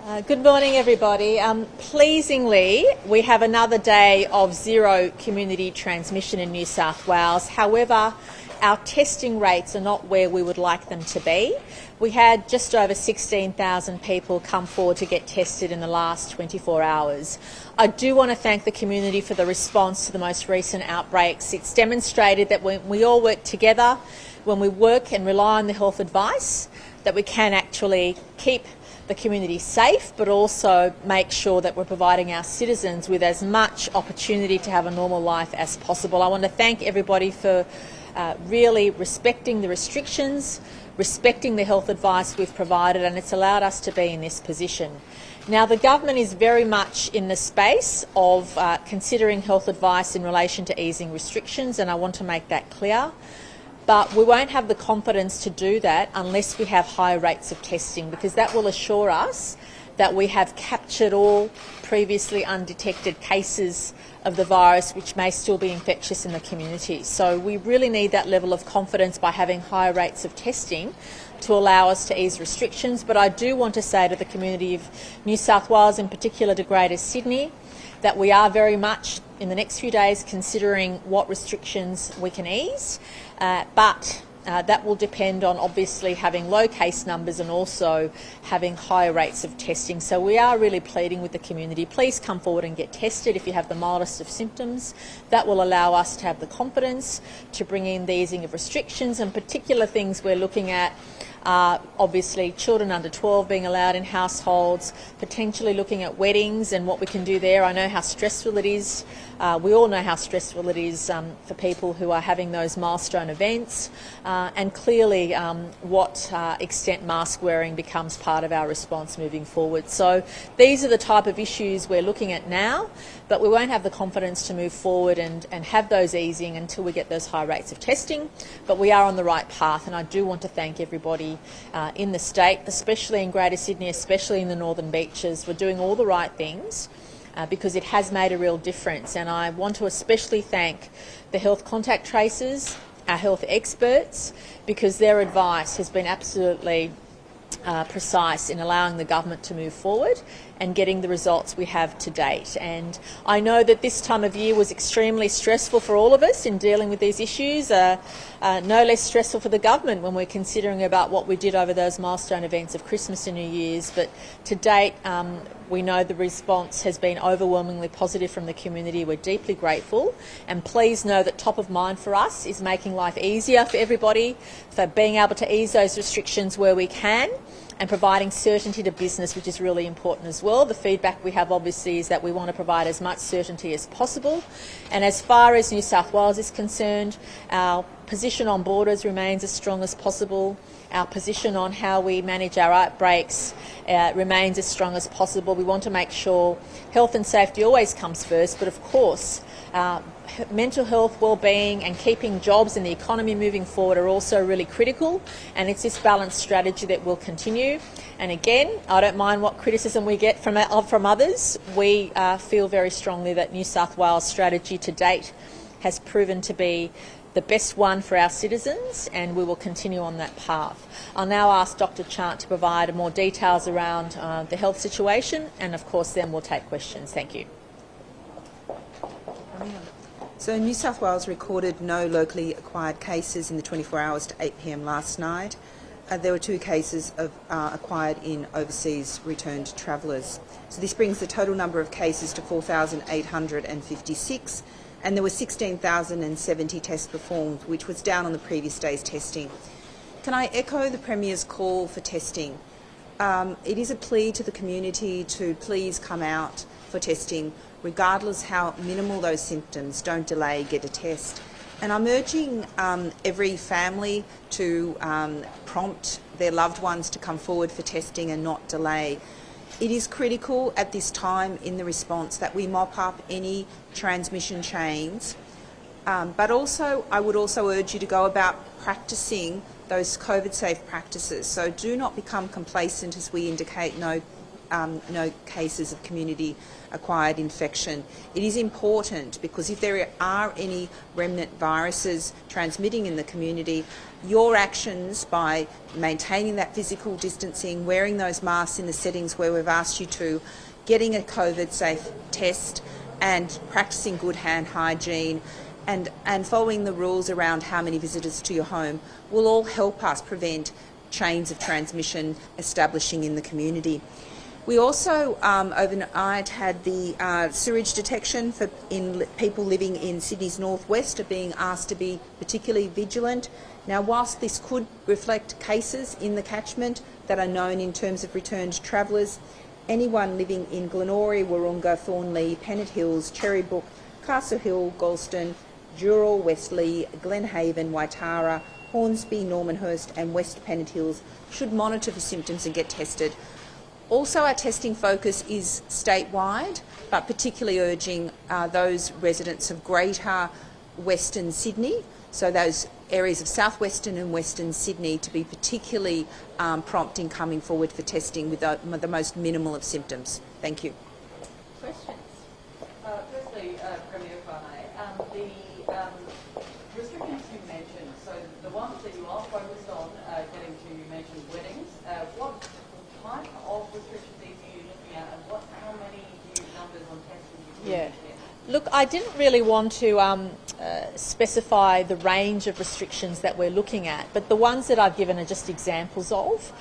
Good morning, everybody. Pleasingly, we have another day of zero community transmission in New South Wales. However, our testing rates are not where we would like them to be. We had just over 16,000 people come forward to get tested in the last 24 hours. I do want to thank the community for the response to the most recent outbreaks. It's demonstrated that when we all work together, when we work and rely on the health advice, that we can actually keep the community safe, but also make sure that we're providing our citizens with as much opportunity to have a normal life as possible. I want to thank everybody for really respecting the restrictions, respecting the health advice we've provided, and it's allowed us to be in this position. Now, the government is very much in the space of considering health advice in relation to easing restrictions, and I want to make that clear. But we won't have the confidence to do that unless we have high rates of testing, because that will assure us that we have captured all previously undetected cases of the virus which may still be infectious in the community. So we really need that level of confidence by having high rates of testing to allow us to ease restrictions. But I do want to say to the community of New South Wales, in particular to Greater Sydney, that we are very much in the next few days considering what restrictions we can ease, but that will depend on obviously having low case numbers and also having higher rates of testing. So we are really pleading with the community, please come forward and get tested if you have the mildest of symptoms. That will allow us to have the confidence to bring in the easing of restrictions, and particular things we're looking at obviously children under 12 being allowed in households, potentially looking at weddings and what we can do there. I know how stressful it is. We all know how stressful it is for people who are having those milestone events, and clearly what extent mask wearing becomes part of our response moving forward. So these are the type of issues we're looking at now, but we won't have the confidence to move forward and have those easing until we get those high rates of testing. But we are on the right path, and I do want to thank everybody in the state, especially in Greater Sydney, especially in the Northern Beaches. We're doing all the right things because it has made a real difference. And I want to especially thank the health contact tracers, our health experts, because their advice has been absolutely precise in allowing the government to move forward and getting the results we have to date. And I know that this time of year was extremely stressful for all of us in dealing with these issues, no less stressful for the government when we're considering about what we did over those milestone events of Christmas and New Year's. But to date, we know the response has been overwhelmingly positive from the community. We're deeply grateful, and please know that top of mind for us is making life easier for everybody, for being able to ease those restrictions where we can, and providing certainty to business, which is really important as well. The feedback we have obviously is that we want to provide as much certainty as possible. And as far as New South Wales is concerned, our position on borders remains as strong as possible. Our position on how we manage our outbreaks remains as strong as possible. We want to make sure health and safety always comes first, but of course mental health, well-being and keeping jobs and the economy moving forward are also really critical, and it's this balanced strategy that will continue. And again, I don't mind what criticism we get from others. We feel very strongly that New South Wales' strategy to date has proven to be the best one for our citizens, and we will continue on that path. I'll now ask Dr. Chant to provide more details around the health situation, and of course then we'll take questions. Thank you. So New South Wales recorded no locally acquired cases in the 24 hours to 8 p.m. last night. There were 2 cases of acquired in overseas returned travellers. So this brings the total number of cases to 4,856, and there were 16,070 tests performed, which was down on the previous day's testing. Can I echo the Premier's call for testing? It is a plea to the community to please come out for testing, regardless how minimal those symptoms. Don't delay, get a test. And I'm urging every family to prompt their loved ones to come forward for testing and not delay. It is critical at this time in the response that we mop up any transmission chains, but also I would also urge you to go about practicing those COVID-safe practices. So do not become complacent, as we indicate no no cases of community-acquired infection. It is important because if there are any remnant viruses transmitting in the community, your actions by maintaining that physical distancing, wearing those masks in the settings where we've asked you to, getting a COVID-safe test and practising good hand hygiene and following the rules around how many visitors to your home will all help us prevent chains of transmission establishing in the community. We also overnight had the sewage detection in people living in Sydney's northwest are being asked to be particularly vigilant. Now, whilst this could reflect cases in the catchment that are known in terms of returned travellers, anyone living in Glenorrhea, Wahroonga, Thornlea, Pennant Hills, Cherrybrook, Castle Hill, Galston, Dural, Westlea, Glenhaven, Waitara, Hornsby, Normanhurst and West Pennant Hills should monitor for symptoms and get tested. Also, our testing focus is statewide, but particularly urging those residents of Greater Western Sydney, so those areas of southwestern and western Sydney, to be particularly prompt in coming forward for testing with the most minimal of symptoms. Thank you. Questions? Firstly, Premier, if I may, the restrictions you mentioned, so the ones that you are focused on getting to, you mentioned weddings. What type of restrictions are you looking at, and how many numbers on testing do you get? Look, I didn't really want to specify the range of restrictions that we're looking at, but the ones that I've given are just examples of.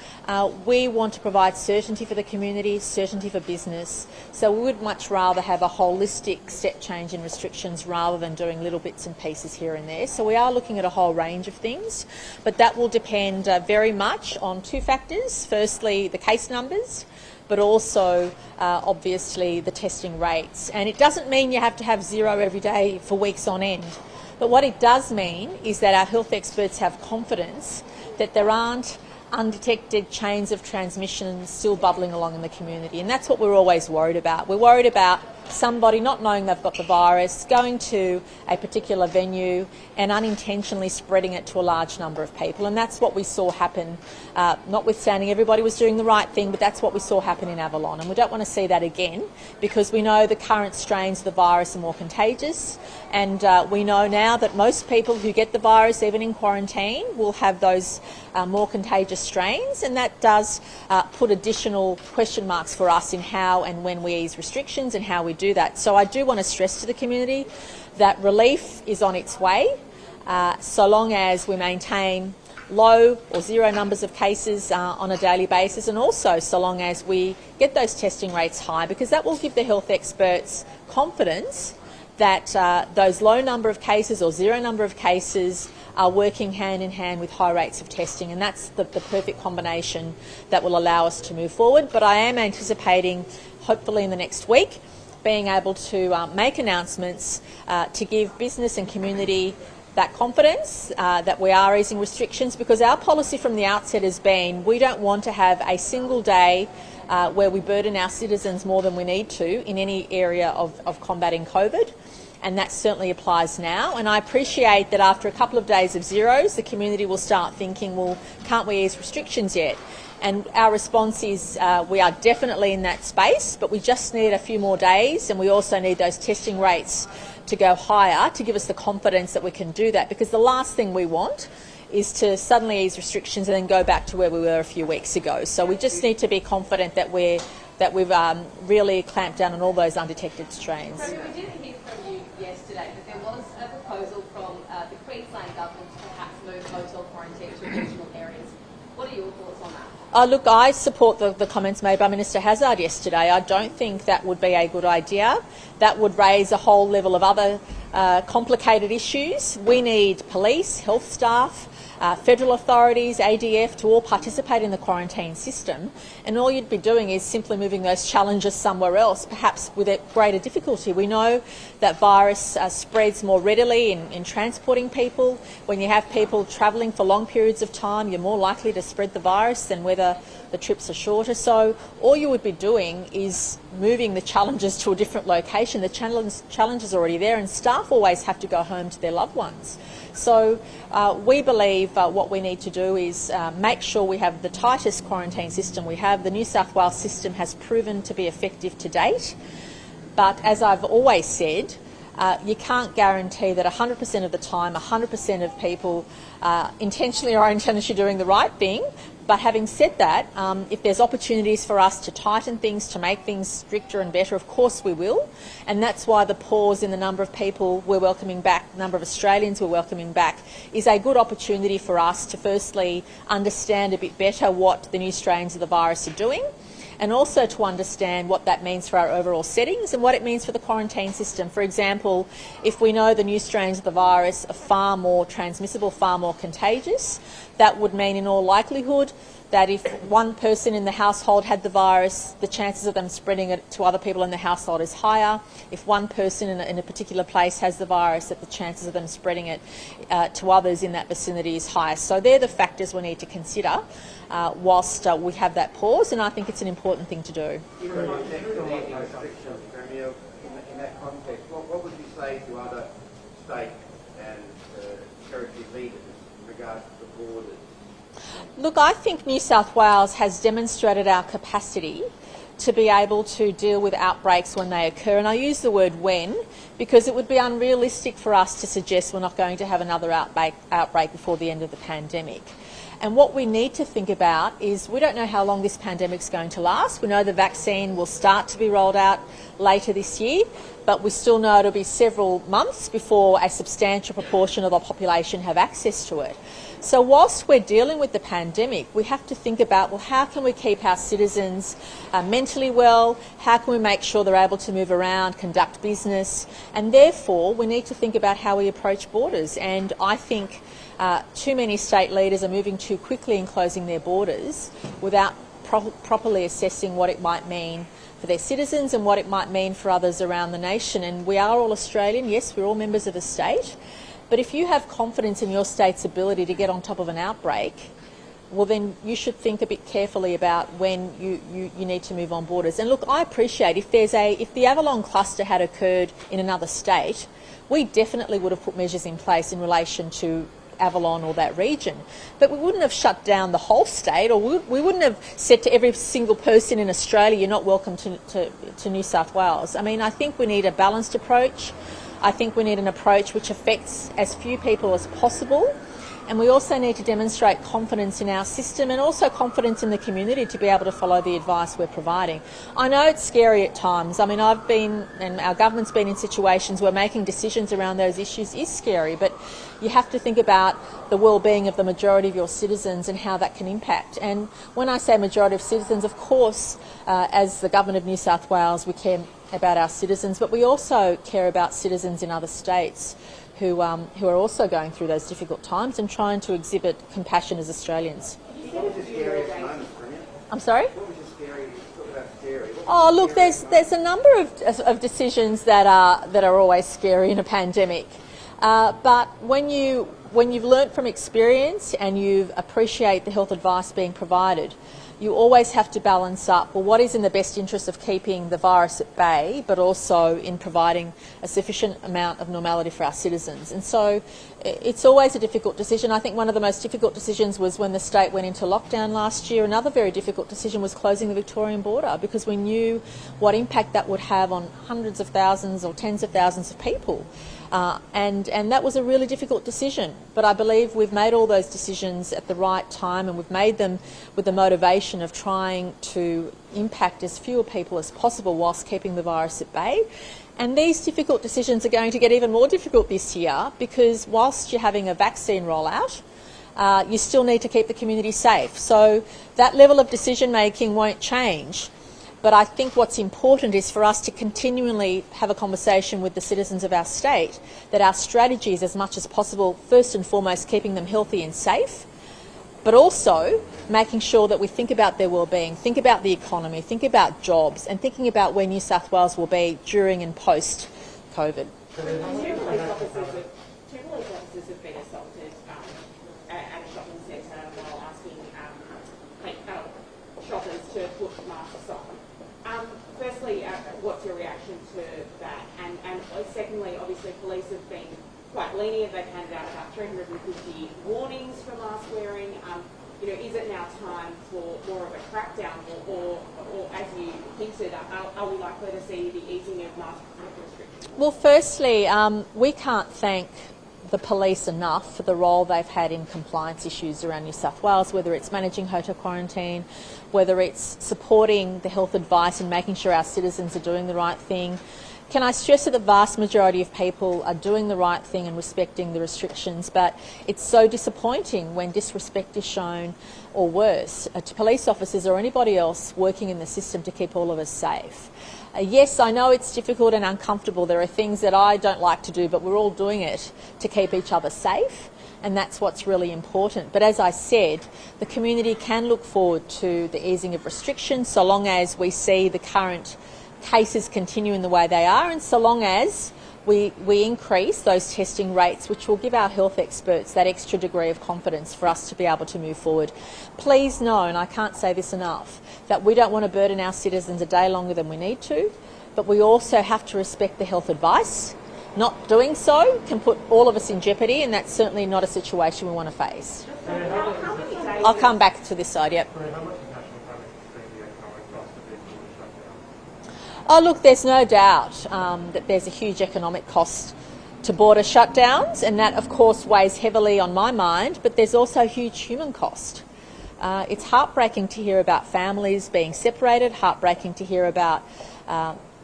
We want to provide certainty for the community, certainty for business, so we would much rather have a holistic step change in restrictions rather than doing little bits and pieces here and there. So we are looking at a whole range of things, but that will depend very much on two factors. Firstly, the case numbers, but also obviously the testing rates. And it doesn't mean you have to have zero every day for weeks on end. But what it does mean is that our health experts have confidence that there aren't undetected chains of transmission still bubbling along in the community. And that's what we're always worried about. We're worried about somebody not knowing they've got the virus, going to a particular venue and unintentionally spreading it to a large number of people. And that's what we saw happen, notwithstanding everybody was doing the right thing, but that's what we saw happen in Avalon. And we don't want to see that again, because we know the current strains of the virus are more contagious. And we know now that most people who get the virus, even in quarantine, will have those more contagious strains. And that does put additional question marks for us in how and when we ease restrictions and how we do that. So I do want to stress to the community that relief is on its way, so long as we maintain low or zero numbers of cases on a daily basis, and also so long as we get those testing rates high, because that will give the health experts confidence that those low number of cases or zero number of cases are working hand in hand with high rates of testing, and that's the perfect combination that will allow us to move forward. But I am anticipating, hopefully in the next week, being able to make announcements to give business and community that confidence that we are easing restrictions, because our policy from the outset has been we don't want to have a single day where we burden our citizens more than we need to in any area of combating COVID. And that certainly applies now. And I appreciate that after a couple of days of zeros, the community will start thinking, well, can't we ease restrictions yet? And our response is we are definitely in that space, but we just need a few more days, and we also need those testing rates to go higher to give us the confidence that we can do that, because the last thing we want is to suddenly ease restrictions and then go back to where we were a few weeks ago. So we just need to be confident that we've really clamped down on all those undetected strains. So we did hear from you yesterday that there was a proposal from the Queensland government to perhaps move hotel quarantine to regional areas. What are your thoughts on that? Look, I support the comments made by Minister Hazzard yesterday. I don't think that would be a good idea. That would raise a whole level of other complicated issues. We need police, health staff, federal authorities, ADF to all participate in the quarantine system, and all you'd be doing is simply moving those challenges somewhere else, perhaps with a greater difficulty. We know that virus spreads more readily in transporting people. When you have people travelling for long periods of time, you're more likely to spread the virus than whether the trips are shorter. So all you would be doing is moving the challenges to a different location. The challenge is already there, and staff always have to go home to their loved ones. So we believe what we need to do is make sure we have the tightest quarantine system we have. The New South Wales system has proven to be effective to date, but as I've always said, you can't guarantee that 100% of the time, 100% of people intentionally or unintentionally doing the right thing. But having said that, if there's opportunities for us to tighten things, to make things stricter and better, of course we will. And that's why the pause in the number of people we're welcoming back, the number of Australians we're welcoming back, is a good opportunity for us to firstly understand a bit better what the new strains of the virus are doing, and also to understand what that means for our overall settings and what it means for the quarantine system. For example, if we know the new strains of the virus are far more transmissible, far more contagious, that would mean in all likelihood that if one person in the household had the virus, the chances of them spreading it to other people in the household is higher. If one person in a particular place has the virus, that the chances of them spreading it to others in that vicinity is higher. So they're the factors we need to consider whilst we have that pause, and I think it's an important thing to do. In that context, what would you say to other state and territory leaders in regards to the borders? Look, I think New South Wales has demonstrated our capacity to be able to deal with outbreaks when they occur. And I use the word when because it would be unrealistic for us to suggest we're not going to have another outbreak before the end of the pandemic. And what we need to think about is we don't know how long this pandemic's going to last. We know the vaccine will start to be rolled out later this year, but we still know it'll be several months before a substantial proportion of the population have access to it. So whilst we're dealing with the pandemic, we have to think about, well, how can we keep our citizens mentally well? How can we make sure they're able to move around, conduct business? And therefore, we need to think about how we approach borders. And I think too many state leaders are moving too quickly in closing their borders without properly assessing what it might mean for their citizens and what it might mean for others around the nation. And we are all Australian, yes, we're all members of a state, but if you have confidence in your state's ability to get on top of an outbreak, well then you should think a bit carefully about when you need to move on borders. And look, I appreciate if the Avalon cluster had occurred in another state, we definitely would have put measures in place in relation to Avalon or that region. But we wouldn't have shut down the whole state, or we wouldn't have said to every single person in Australia, you're not welcome to New South Wales. I mean, I think we need a balanced approach. I think we need an approach which affects as few people as possible. And we also need to demonstrate confidence in our system and also confidence in the community to be able to follow the advice we're providing. I know it's scary at times. I mean, I've been, and our government's been in situations where making decisions around those issues is scary, but you have to think about the well-being of the majority of your citizens and how that can impact. And when I say majority of citizens, of course, as the Government of New South Wales, we care about our citizens, but we also care about citizens in other states who are also going through those difficult times and trying to exhibit compassion as Australians. What was the scariest moment, Premier? I'm sorry? What was the scary? Talk about scary. Oh, look, there's a number of decisions that are always scary in a pandemic. But when you've learnt from experience and you appreciate the health advice being provided, you always have to balance up, well, what is in the best interest of keeping the virus at bay, but also in providing a sufficient amount of normality for our citizens. And so it's always a difficult decision. I think one of the most difficult decisions was when the state went into lockdown last year. Another very difficult decision was closing the Victorian border, because we knew what impact that would have on hundreds of thousands or tens of thousands of people. And that was a really difficult decision. But I believe we've made all those decisions at the right time, and we've made them with the motivation of trying to impact as fewer people as possible whilst keeping the virus at bay. And these difficult decisions are going to get even more difficult this year, because whilst you're having a vaccine rollout, you still need to keep the community safe. So that level of decision making won't change. But I think what's important is for us to continually have a conversation with the citizens of our state that our strategy is, as much as possible, first and foremost keeping them healthy and safe, but also making sure that we think about their well-being, think about the economy, think about jobs, and thinking about where New South Wales will be during and post-COVID. Two police officers have been assaulted at a shopping centre while asking shoppers to put masks on. Firstly, what's your reaction to that? And secondly, obviously police have been quite lenient. They've handed out about 350 warnings for mask wearing. Is it now time for more of a crackdown, or as you hinted, are we likely to see the easing of mask restrictions? Well, firstly, we can't thank the police enough for the role they've had in compliance issues around New South Wales, whether it's managing hotel quarantine, whether it's supporting the health advice and making sure our citizens are doing the right thing. Can I stress that the vast majority of people are doing the right thing and respecting the restrictions, but it's so disappointing when disrespect is shown, or worse, to police officers or anybody else working in the system to keep all of us safe. Yes, I know it's difficult and uncomfortable. There are things that I don't like to do, but we're all doing it to keep each other safe, and that's what's really important. But as I said, the community can look forward to the easing of restrictions so long as we see the current cases continue in the way they are, and so long as we increase those testing rates, which will give our health experts that extra degree of confidence for us to be able to move forward. Please know, and I can't say this enough, that we don't want to burden our citizens a day longer than we need to, but we also have to respect the health advice. Not doing so can put all of us in jeopardy, and that's certainly not a situation we want to face. I'll come back to this side, yep. Oh, look, there's no doubt that there's a huge economic cost to border shutdowns, and that, of course, weighs heavily on my mind, but there's also huge human cost. It's heartbreaking to hear about families being separated, heartbreaking to hear about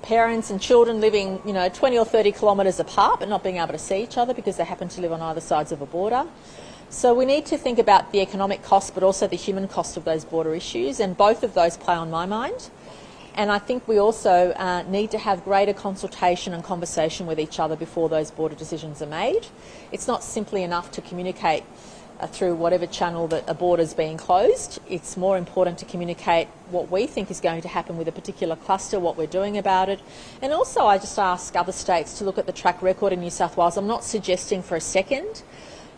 parents and children living, 20 or 30 kilometres apart but not being able to see each other because they happen to live on either sides of a border. So we need to think about the economic cost but also the human cost of those border issues, and both of those play on my mind. And I think we also need to have greater consultation and conversation with each other before those border decisions are made. It's not simply enough to communicate through whatever channel that a border is being closed. It's more important to communicate what we think is going to happen with a particular cluster, what we're doing about it. And also I just ask other states to look at the track record in New South Wales. I'm not suggesting for a second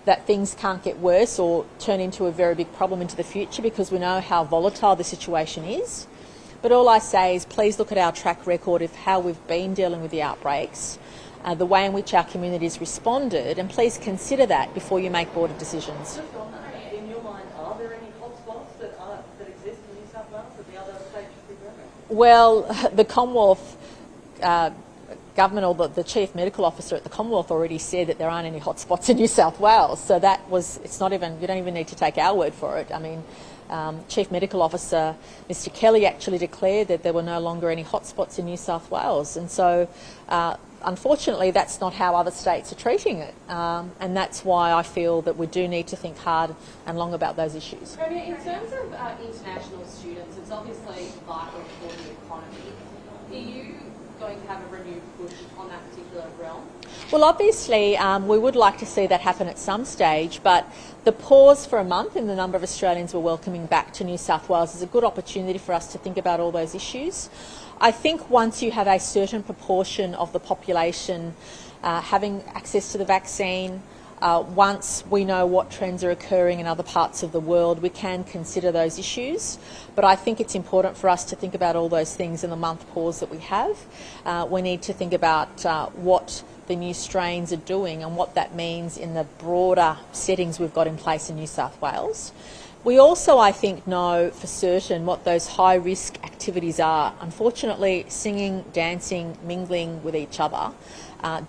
that things can't get worse or turn into a very big problem into the future, because we know how volatile the situation is. But all I say is please look at our track record of how we've been dealing with the outbreaks, the way in which our communities responded, and please consider that before you make border decisions. Just on that, in your mind, are there any hotspots that exist in New South Wales that the other states should be grabbing? Well, the Commonwealth government, or the Chief Medical Officer at the Commonwealth, already said that there aren't any hotspots in New South Wales. So it's not even, you don't even need to take our word for it. I mean, Chief Medical Officer Mr Kelly actually declared that there were no longer any hotspots in New South Wales, and so unfortunately that's not how other states are treating it, and that's why I feel that we do need to think hard and long about those issues. Premier, in terms of international students, it's obviously vital for the economy. Are you going to have a renewed push on that particular realm? Well, obviously we would like to see that happen at some stage, but the pause for a month in the number of Australians we're welcoming back to New South Wales is a good opportunity for us to think about all those issues. I think once you have a certain proportion of the population having access to the vaccine, once we know what trends are occurring in other parts of the world, we can consider those issues. But I think it's important for us to think about all those things in the month pause that we have. We need to think about what the new strains are doing and what that means in the broader settings we've got in place in New South Wales. We also, I think, know for certain what those high-risk activities are. Unfortunately, singing, dancing, mingling with each other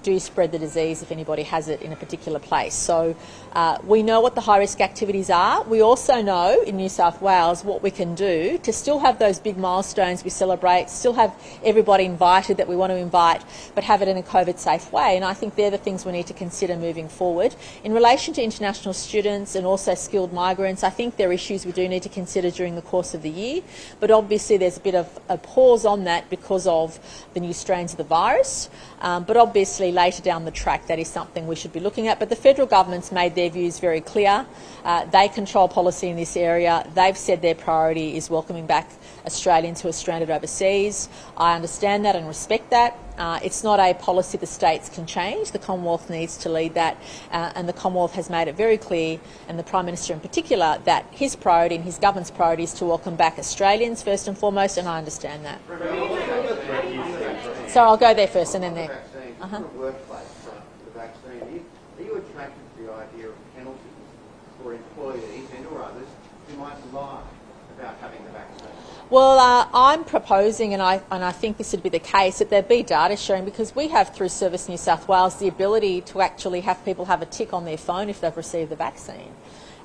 do spread the disease if anybody has it in a particular place. So we know what the high-risk activities are. We also know in New South Wales what we can do to still have those big milestones we celebrate, still have everybody invited that we want to invite, but have it in a COVID-safe way. And I think they're the things we need to consider moving forward. In relation to international students and also skilled migrants, I think there are issues we do need to consider during the course of the year, but obviously there's a bit of a pause on that because of the new strains of the virus. But obviously later down the track that is something we should be looking at. But the federal government's made their views very clear. They control policy in this area. They've said their priority is welcoming back Australians who are stranded overseas. I understand that and respect that. It's not a policy the states can change. The Commonwealth needs to lead that, and the Commonwealth has made it very clear, and the Prime Minister in particular, that his priority and his government's priority is to welcome back Australians first and foremost, and I understand that. So I'll go there first and then there. Workplace for the vaccine. about having the vaccine? Well, I'm proposing, and I think this would be the case, that there be data sharing, because we have, through Service New South Wales, the ability to actually have people have a tick on their phone if they've received the vaccine,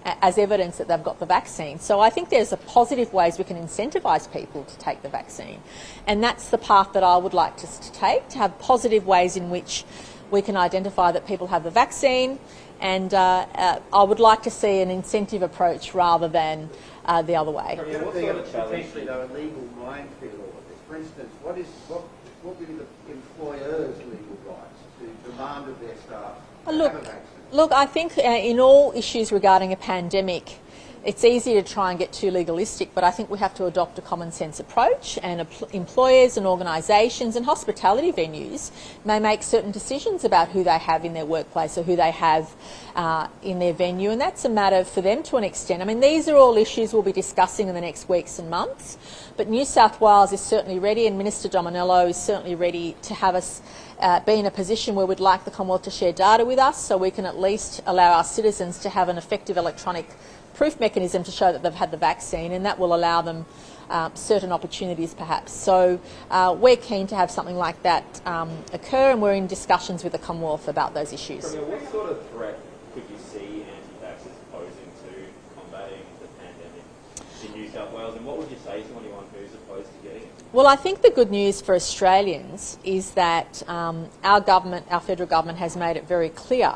as evidence that they've got the vaccine. So I think there's a positive ways we can incentivise people to take the vaccine, and that's the path that I would like us to take, to have positive ways in which we can identify that people have the vaccine, and I would like to see an incentive approach rather than the other way. There would be potentially though a legal minefield of this. For instance, what would be the employer's legal rights to demand of their staff to have a vaccine? Look, I think in all issues regarding a pandemic, it's easy to try and get too legalistic, but I think we have to adopt a common sense approach, and employers and organisations and hospitality venues may make certain decisions about who they have in their workplace or who they have in their venue, and that's a matter for them to an extent. I mean, these are all issues we'll be discussing in the next weeks and months, but New South Wales is certainly ready, and Minister Dominello is certainly ready to have us be in a position where we'd like the Commonwealth to share data with us, so we can at least allow our citizens to have an effective electronic proof mechanism to show that they've had the vaccine, and that will allow them certain opportunities perhaps. So we're keen to have something like that occur, and we're in discussions with the Commonwealth about those issues. What sort of threat could you see anti-vaxxers posing to combating the pandemic in New South Wales, and what would you say to anyone who's opposed to getting it? Well, I think the good news for Australians is that our government, our federal government, has made it very clear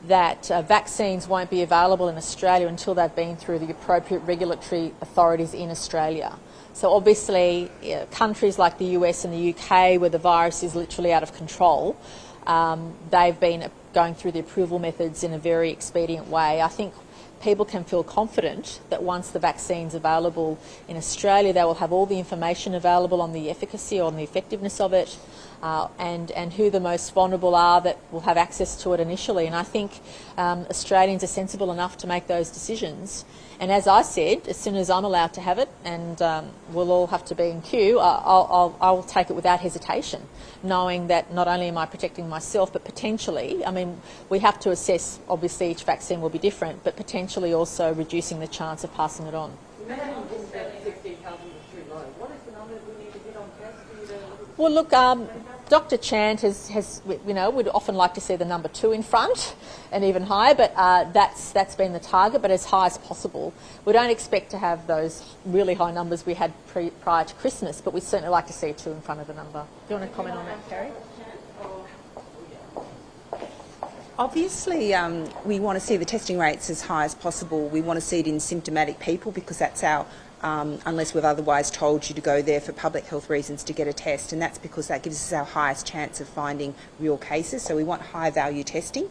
that vaccines won't be available in Australia until they've been through the appropriate regulatory authorities in Australia. So obviously, countries like the US and the UK, where the virus is literally out of control, they've been going through the approval methods in a very expedient way. I think people can feel confident that once the vaccine's available in Australia, they will have all the information available on the efficacy or on the effectiveness of it, and who the most vulnerable are that will have access to it initially. And I think Australians are sensible enough to make those decisions. And as I said, as soon as I'm allowed to have it, and we'll all have to be in queue, I'll take it without hesitation, knowing that not only am I protecting myself, but potentially, I mean, we have to assess, obviously each vaccine will be different, but potentially also reducing the chance of passing it on. Minimum 16,000 was too low. What is the number that we need to get on test? Well, look, Dr. Chant has, you know, we'd often like to see the number 2 in front and even higher, but that's been the target, but as high as possible. We don't expect to have those really high numbers we had prior to Christmas, but we'd certainly like to see 2 in front of the number. Do you want to comment on that, Kerry? Obviously, we want to see the testing rates as high as possible. We want to see it in symptomatic people, because that's our unless we've otherwise told you to go there for public health reasons to get a test, and that's because that gives us our highest chance of finding real cases. So we want high value testing.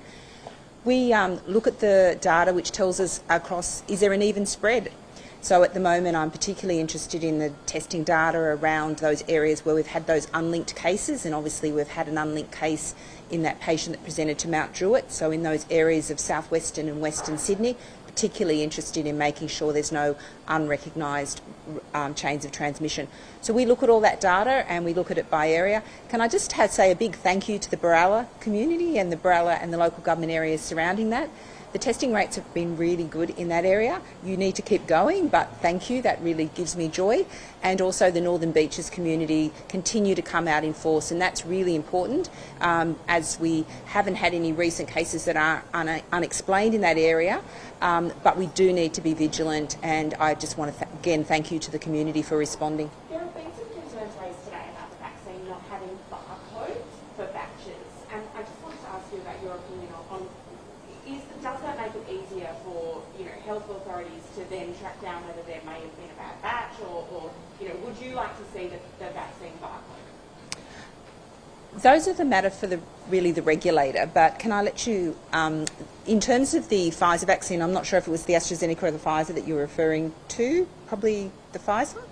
We look at the data which tells us across, is there an even spread? So at the moment I'm particularly interested in the testing data around those areas where we've had those unlinked cases, and obviously we've had an unlinked case in that patient that presented to Mount Druitt. So in those areas of southwestern and western Sydney, particularly interested in making sure there's no unrecognised chains of transmission. So we look at all that data and we look at it by area. Can I just say a big thank you to the Berala community and the Berala and the local government areas surrounding that. The testing rates have been really good in that area. You need to keep going, but thank you, that really gives me joy. And also the Northern Beaches community continue to come out in force, and that's really important, as we haven't had any recent cases that are unexplained in that area, but we do need to be vigilant, and I just want to again thank you to the community for responding. There have been some concerns raised today about the vaccine not having barcodes for batches, and I just wanted to ask you about your opinion on does that make it easier for health authorities to then track down whether there may have been a bad batch, or would you like to see the vaccine barcode? Those are the matter for the regulator, but can I let you, in terms of the Pfizer vaccine, I'm not sure if it was the AstraZeneca or the Pfizer that you were referring to, probably the Pfizer.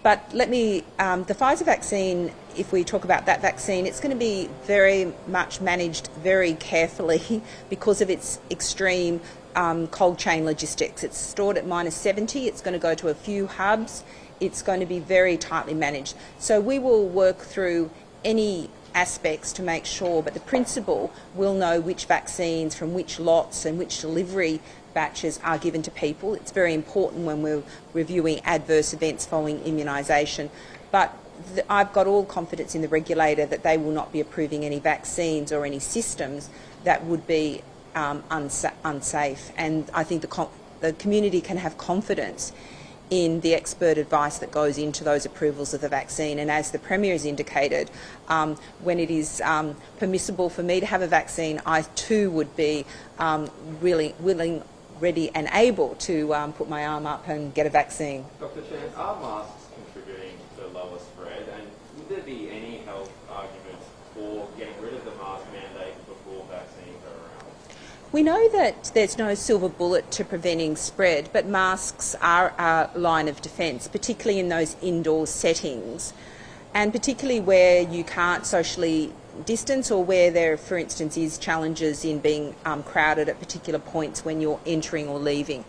But let me, the Pfizer vaccine, if we talk about that vaccine, it's going to be very much managed very carefully because of its extreme cold chain logistics. It's stored at -70, it's going to go to a few hubs, it's going to be very tightly managed. So we will work through any aspects to make sure, but the principal will know which vaccines from which lots and which delivery batches are given to people. It's very important when we're reviewing adverse events following immunisation. But I've got all confidence in the regulator that they will not be approving any vaccines or any systems that would be unsafe. And I think the community can have confidence in the expert advice that goes into those approvals of the vaccine. And as the Premier has indicated, when it is permissible for me to have a vaccine, I too would be really willing, ready and able to put my arm up and get a vaccine. Dr. Chan, are masks contributing to lower spread, and would there be any health arguments for getting rid of the mask mandate before vaccines are around? We know that there's no silver bullet to preventing spread, but masks are a line of defence, particularly in those indoor settings, and particularly where you can't socially distance or where there, for instance, is challenges in being crowded at particular points when you're entering or leaving.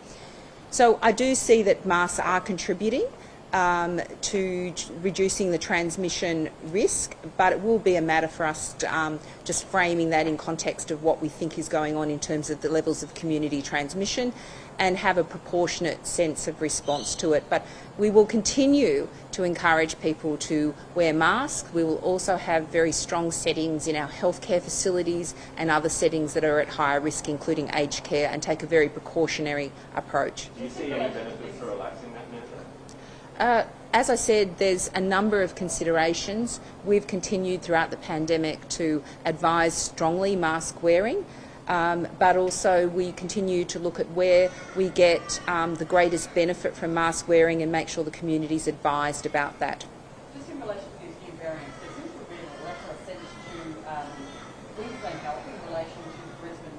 So I do see that masks are contributing to reducing the transmission risk, but it will be a matter for us to, just framing that in context of what we think is going on in terms of the levels of community transmission and have a proportionate sense of response to it. But we will continue to encourage people to wear masks. We will also have very strong settings in our healthcare facilities and other settings that are at higher risk, including aged care, and take a very precautionary approach. Do you see any benefits for relaxing that mandate? As I said, there's a number of considerations. We've continued throughout the pandemic to advise strongly mask wearing, but also we continue to look at where we get the greatest benefit from mask wearing and make sure the community is advised about that. Just in relation to these new variants, there seems to have been a letter sent to Queensland Health in relation to Brisbane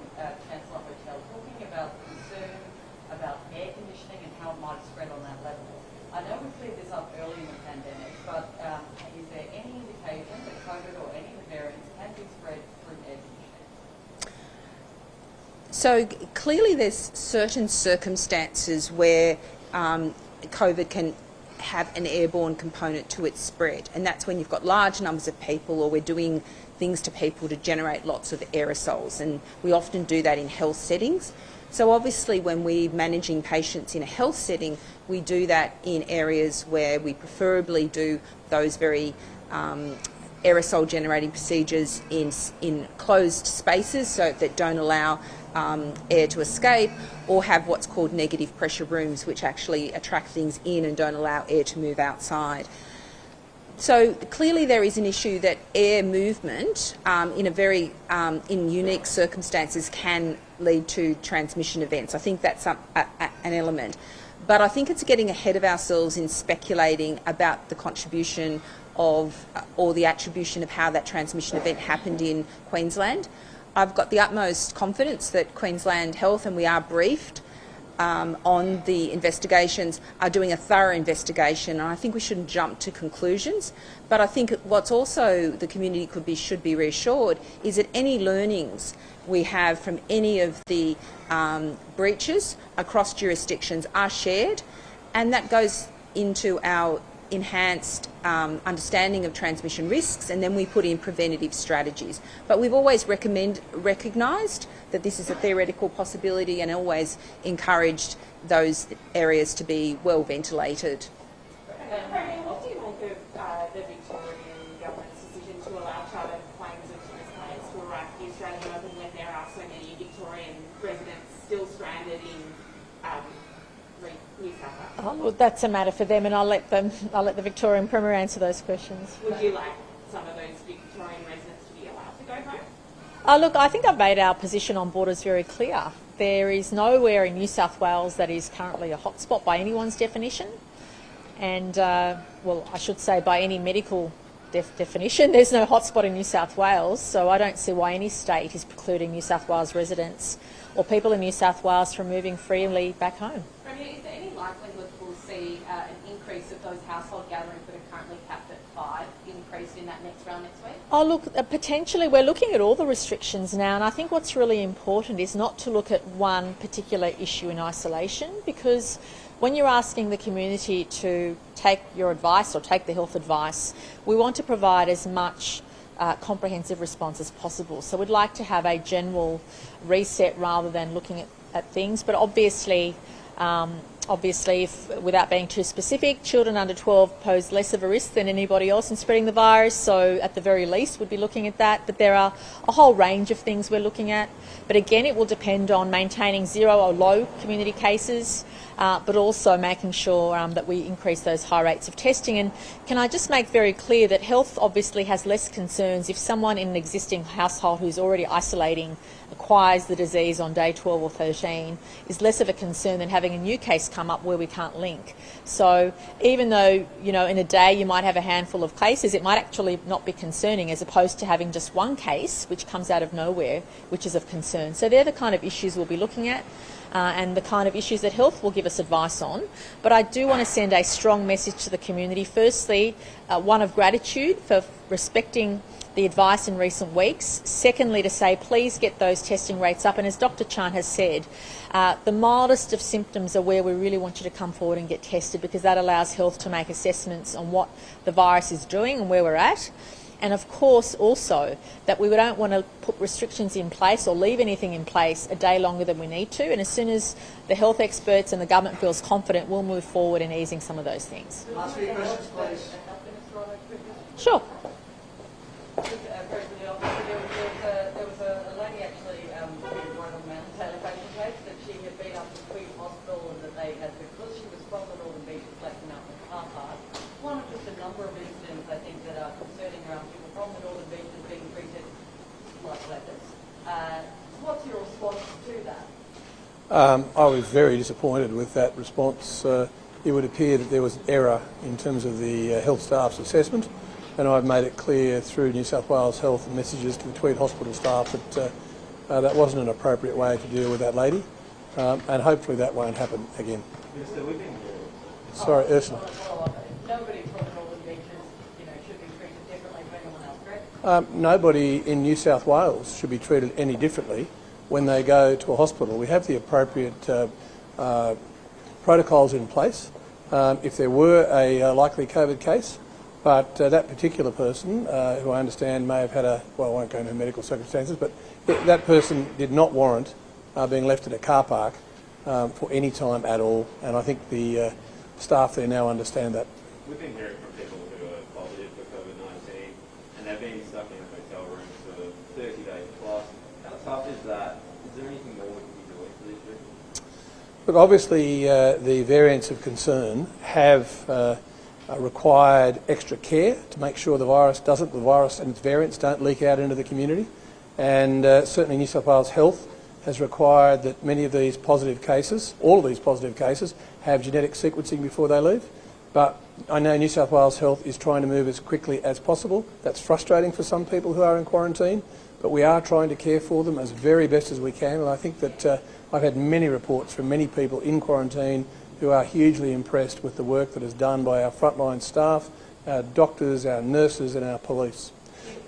Chancellor Hotel, talking about concern about air conditioning and how it might spread on that level. I know we cleared this up early in the pandemic, but is there any indication that COVID or any of the variants can be spread through air conditioning? So clearly there's certain circumstances where COVID can have an airborne component to its spread, and that's when you've got large numbers of people or we're doing things to people to generate lots of aerosols, and we often do that in health settings. So obviously when we're managing patients in a health setting, we do that in areas where we preferably do those very aerosol generating procedures in closed spaces so that don't allow air to escape, or have what's called negative pressure rooms, which actually attract things in and don't allow air to move outside. So clearly there is an issue that air movement in unique circumstances can lead to transmission events. I think that's an element. But I think it's getting ahead of ourselves in speculating about the contribution of or the attribution of how that transmission event happened in Queensland. I've got the utmost confidence that Queensland Health, and we are briefed on the investigations, are doing a thorough investigation, and I think we shouldn't jump to conclusions. But I think what's also the community should be reassured is that any learnings we have from any of the breaches across jurisdictions are shared, and that goes into our enhanced understanding of transmission risks, and then we put in preventative strategies. But we've always recognised that this is a theoretical possibility and always encouraged those areas to be well ventilated. What do you make of the Victorian government's decision to allow chartered planes and tourist planes to arrive at the Australian Open when there are so many Victorian residents still stranded in New South Wales? Oh, well, that's a matter for them, and I'll let the Victorian Premier answer those questions. Would you like some of those Victorian residents to be allowed to go home? Look, I think I've made our position on borders very clear. There is nowhere in New South Wales that is currently a hotspot by anyone's definition, and well, I should say by any medical definition, there's no hotspot in New South Wales, so I don't see why any state is precluding New South Wales residents or people in New South Wales from moving freely back home. Premier, is there any likelihood we'll see an increase of those household gatherings that are currently capped at 5 increased in that next round next week? Oh, look, potentially we're looking at all the restrictions now, and I think what's really important is not to look at one particular issue in isolation, because when you're asking the community to take your advice or take the health advice, we want to provide as much comprehensive response as possible. So we'd like to have a general reset rather than looking at things, but obviously, without being too specific, children under 12 pose less of a risk than anybody else in spreading the virus, so at the very least we'd be looking at that. But there are a whole range of things we're looking at. But again, it will depend on maintaining zero or low community cases, but also making sure that we increase those high rates of testing. And can I just make very clear that health obviously has less concerns if someone in an existing household who's already isolating acquires the disease on day 12 or 13 is less of a concern than having a new case come up where we can't link. So even though, you know, in a day you might have a handful of cases, it might actually not be concerning as opposed to having just one case which comes out of nowhere, which is of concern. So they're the kind of issues we'll be looking at. And the kind of issues that health will give us advice on. But I do want to send a strong message to the community. Firstly, one of gratitude for respecting the advice in recent weeks. Secondly, to say please get those testing rates up. And as Dr. Chan has said, the mildest of symptoms are where we really want you to come forward and get tested, because that allows health to make assessments on what the virus is doing and where we're at. And of course also that we don't want to put restrictions in place or leave anything in place a day longer than we need to. And as soon as the health experts and the government feels confident, we'll move forward in easing some of those things. Ask me questions, please. Sure. There was a lady actually who wrote on the Taylor Facebook page that she had been up to Tweed Hospital and that they had, because she was from the Northern Beaches, left them out in the car park. One of just a number of incidents, I think, that are concerning around people from the Northern Beaches being treated like lepers. What's your response to that? I was very disappointed with that response. It would appear that there was an error in terms of the health staff's assessment, and I've made it clear through New South Wales Health and messages to the Tweed Hospital staff that that wasn't an appropriate way to deal with that lady, and hopefully that won't happen again. Sorry, Ursula. Nobody from the Northern Beaches, should be treated differently from anyone else, correct? Nobody in New South Wales should be treated any differently when they go to a hospital. We have the appropriate protocols in place if there were a likely COVID case, but that particular person, who I understand may have had I won't go into medical circumstances, but that person did not warrant being left in a car park for any time at all, and I think the staff there now understand that. We've been hearing from people who are positive for COVID-19 and they've been stuck in hotel rooms for 30 days plus. How tough is that? Is there anything more we can be doing for these people? Look, obviously the variants of concern have required extra care to make sure the virus and its variants don't leak out into the community, and certainly New South Wales Health has required that many of these positive cases, all of these positive cases, have genetic sequencing before they leave. But I know New South Wales Health is trying to move as quickly as possible. That's frustrating for some people who are in quarantine, but we are trying to care for them as very best as we can, and I think that I've had many reports from many people in quarantine who are hugely impressed with the work that is done by our frontline staff, our doctors, our nurses and our police.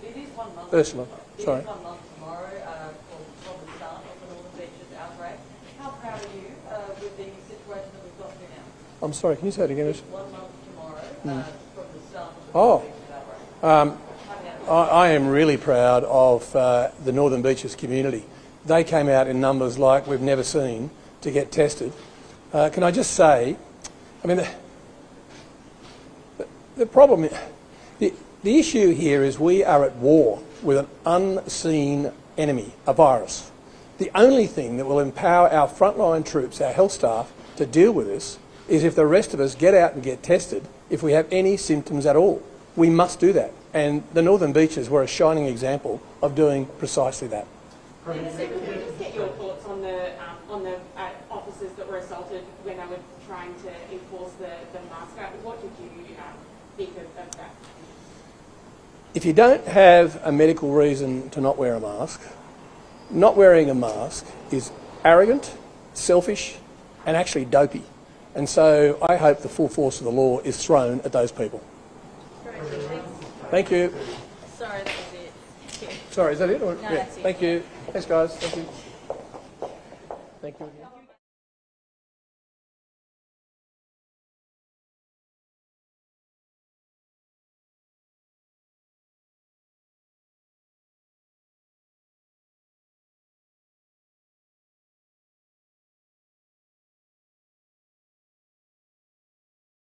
It is 1 month. Ursula, sorry. It is 1 month tomorrow from the start of the Northern Beaches outbreak. How proud are you with the situation that we've got to now? I'm sorry, can you say it again, Ursula? 1 month tomorrow from the start of the Northern Beaches outbreak. I am really proud of the Northern Beaches community. They came out in numbers like we've never seen to get tested. Can I just say, I mean, the problem, the issue here is we are at war with an unseen enemy, a virus. The only thing that will empower our frontline troops, our health staff, to deal with this is if the rest of us get out and get tested if we have any symptoms at all. We must do that. And the Northern Beaches were a shining example of doing precisely that. Can we just get your thoughts on the officers that were assaulted when they were trying to enforce the mask? What did you think of that? If you don't have a medical reason to not wear a mask, not wearing a mask is arrogant, selfish, and actually dopey. And so I hope the full force of the law is thrown at those people. Thank you. Sorry, that was it. Sorry, is that it? Or? No, that's it. Thank you. Thanks, guys. Thank you. Thank you again.